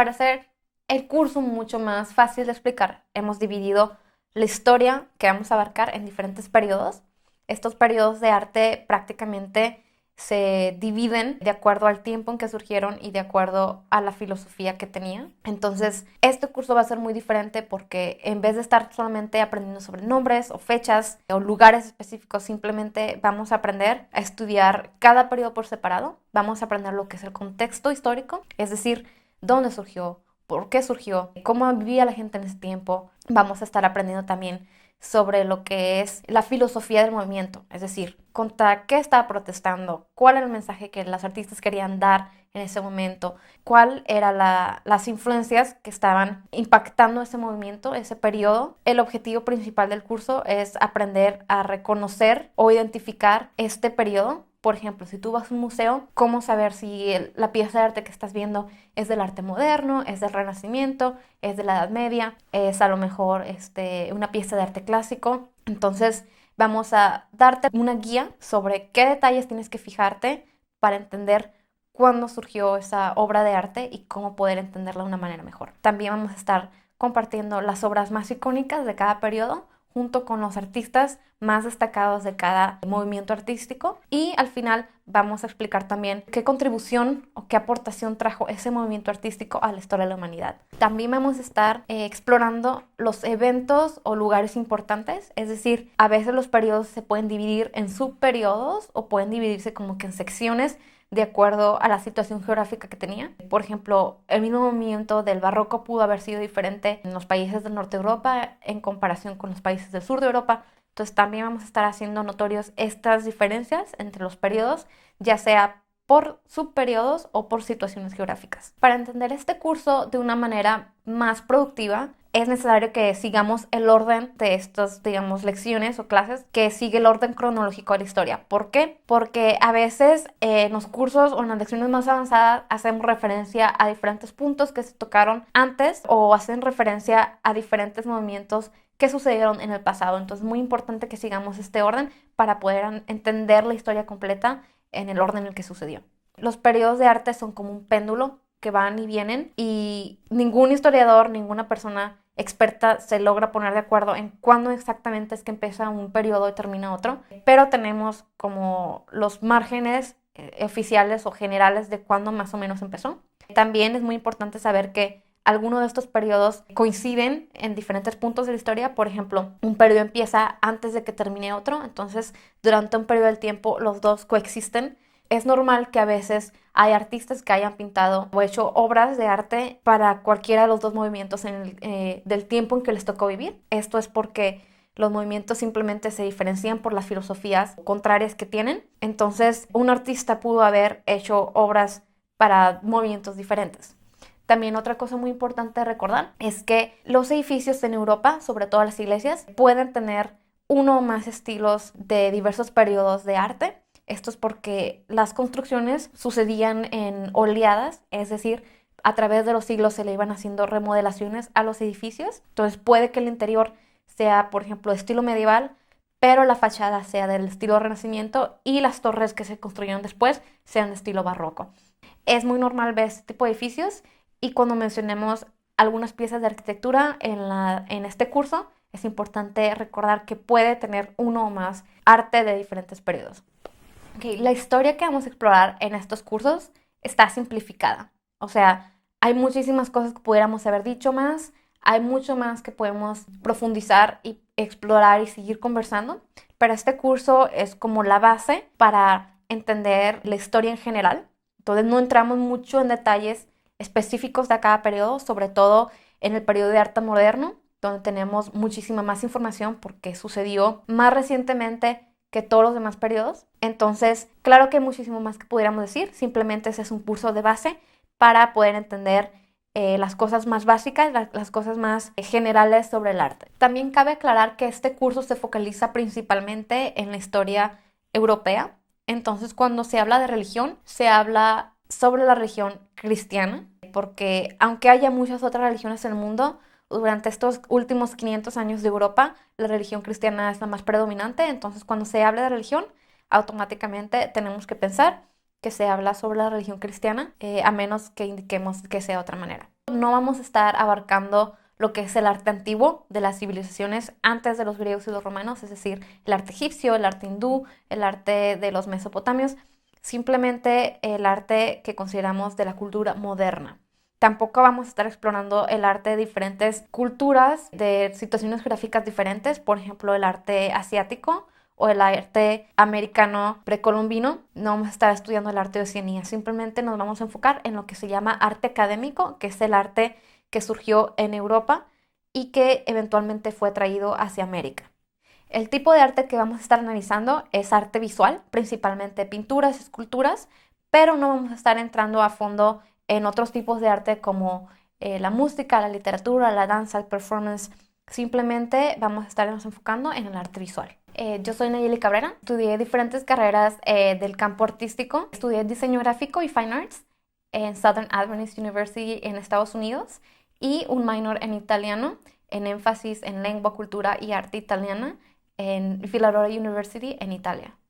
Para hacer el curso mucho más fácil de explicar, hemos dividido la historia que vamos a abarcar en diferentes periodos. Estos periodos de arte prácticamente se dividen de acuerdo al tiempo en que surgieron y de acuerdo a la filosofía que tenían. Entonces, este curso va a ser muy diferente porque en vez de estar solamente aprendiendo sobre nombres o fechas o lugares específicos, simplemente vamos a aprender a estudiar cada periodo por separado. Vamos a aprender lo que es el contexto histórico, es decir, dónde surgió, por qué surgió, cómo vivía la gente en ese tiempo. Vamos a estar aprendiendo también sobre lo que es la filosofía del movimiento, es decir, contra qué estaba protestando, cuál era el mensaje que los artistas querían dar en ese momento, cuál eran las influencias que estaban impactando ese movimiento, ese periodo. El objetivo principal del curso es aprender a reconocer o identificar este periodo. Por ejemplo, si tú vas a un museo, ¿cómo saber si la pieza de arte que estás viendo es del arte moderno, es del Renacimiento, es de la Edad Media, es a lo mejor una pieza de arte clásico? Entonces, vamos a darte una guía sobre qué detalles tienes que fijarte para entender cuándo surgió esa obra de arte y cómo poder entenderla de una manera mejor. También vamos a estar compartiendo las obras más icónicas de cada periodo, junto con los artistas más destacados de cada movimiento artístico, y al final vamos a explicar también qué contribución o qué aportación trajo ese movimiento artístico a la historia de la humanidad. También vamos a estar explorando los eventos o lugares importantes, es decir, a veces los periodos se pueden dividir en subperiodos o pueden dividirse como que en secciones de acuerdo a la situación geográfica que tenía. Por ejemplo, el mismo movimiento del barroco pudo haber sido diferente en los países del norte de Europa en comparación con los países del sur de Europa. Entonces también vamos a estar haciendo notorios estas diferencias entre los periodos, ya sea por subperiodos o por situaciones geográficas. Para entender este curso de una manera más productiva, es necesario que sigamos el orden de estas, digamos, lecciones o clases, que sigue el orden cronológico de la historia. ¿Por qué? Porque a veces en los cursos o en las lecciones más avanzadas hacemos referencia a diferentes puntos que se tocaron antes o hacen referencia a diferentes movimientos que sucedieron en el pasado. Entonces es muy importante que sigamos este orden para poder entender la historia completa en el orden en el que sucedió. Los periodos de arte son como un péndulo que van y vienen y ningún historiador, ninguna persona experta se logra poner de acuerdo en cuándo exactamente es que empieza un periodo y termina otro, pero tenemos como los márgenes oficiales o generales de cuándo más o menos empezó. También es muy importante saber que algunos de estos periodos coinciden en diferentes puntos de la historia. Por ejemplo, un periodo empieza antes de que termine otro, entonces durante un periodo del tiempo los dos coexisten. Es normal que a veces hay artistas que hayan pintado o hecho obras de arte para cualquiera de los dos movimientos del tiempo en que les tocó vivir. Esto es porque los movimientos simplemente se diferencian por las filosofías contrarias que tienen. Entonces, un artista pudo haber hecho obras para movimientos diferentes. También otra cosa muy importante de recordar es que los edificios en Europa, sobre todo las iglesias, pueden tener uno o más estilos de diversos periodos de arte. Esto es porque las construcciones sucedían en oleadas, es decir, a través de los siglos se le iban haciendo remodelaciones a los edificios. Entonces puede que el interior sea, por ejemplo, de estilo medieval, pero la fachada sea del estilo Renacimiento y las torres que se construyeron después sean de estilo barroco. Es muy normal ver este tipo de edificios y cuando mencionemos algunas piezas de arquitectura en este curso, es importante recordar que puede tener uno o más arte de diferentes periodos. Okay, la historia que vamos a explorar en estos cursos está simplificada. O sea, hay muchísimas cosas que pudiéramos haber dicho más, hay mucho más que podemos profundizar y explorar y seguir conversando, pero este curso es como la base para entender la historia en general. Entonces no entramos mucho en detalles específicos de cada periodo, sobre todo en el periodo de arte moderno, donde tenemos muchísima más información porque sucedió más recientemente que todos los demás periodos. Entonces, claro que hay muchísimo más que pudiéramos decir, simplemente ese es un curso de base para poder entender las cosas más básicas, las cosas más generales sobre el arte. También cabe aclarar que este curso se focaliza principalmente en la historia europea. Entonces, cuando se habla de religión, se habla sobre la religión cristiana, porque aunque haya muchas otras religiones en el mundo, durante estos últimos 500 años de Europa, la religión cristiana es la más predominante. Entonces, cuando se habla de religión, automáticamente tenemos que pensar que se habla sobre la religión cristiana, a menos que indiquemos que sea de otra manera. No vamos a estar abarcando lo que es el arte antiguo de las civilizaciones antes de los griegos y los romanos, es decir, el arte egipcio, el arte hindú, el arte de los mesopotamios, simplemente el arte que consideramos de la cultura moderna. Tampoco vamos a estar explorando el arte de diferentes culturas, de situaciones geográficas diferentes, por ejemplo, el arte asiático o el arte americano precolombino. No vamos a estar estudiando el arte de Oceanía, simplemente nos vamos a enfocar en lo que se llama arte académico, que es el arte que surgió en Europa y que eventualmente fue traído hacia América. El tipo de arte que vamos a estar analizando es arte visual, principalmente pinturas, esculturas, pero no vamos a estar entrando a fondo en otros tipos de arte como la música, la literatura, la danza, el performance. Simplemente vamos a estarnos enfocando en el arte visual. Yo soy Nayeli Cabrera, estudié diferentes carreras del campo artístico. Estudié diseño gráfico y fine arts en Southern Adventist University en Estados Unidos y un minor en italiano, en énfasis en lengua, cultura y arte italiana en Philadelphia University en Italia.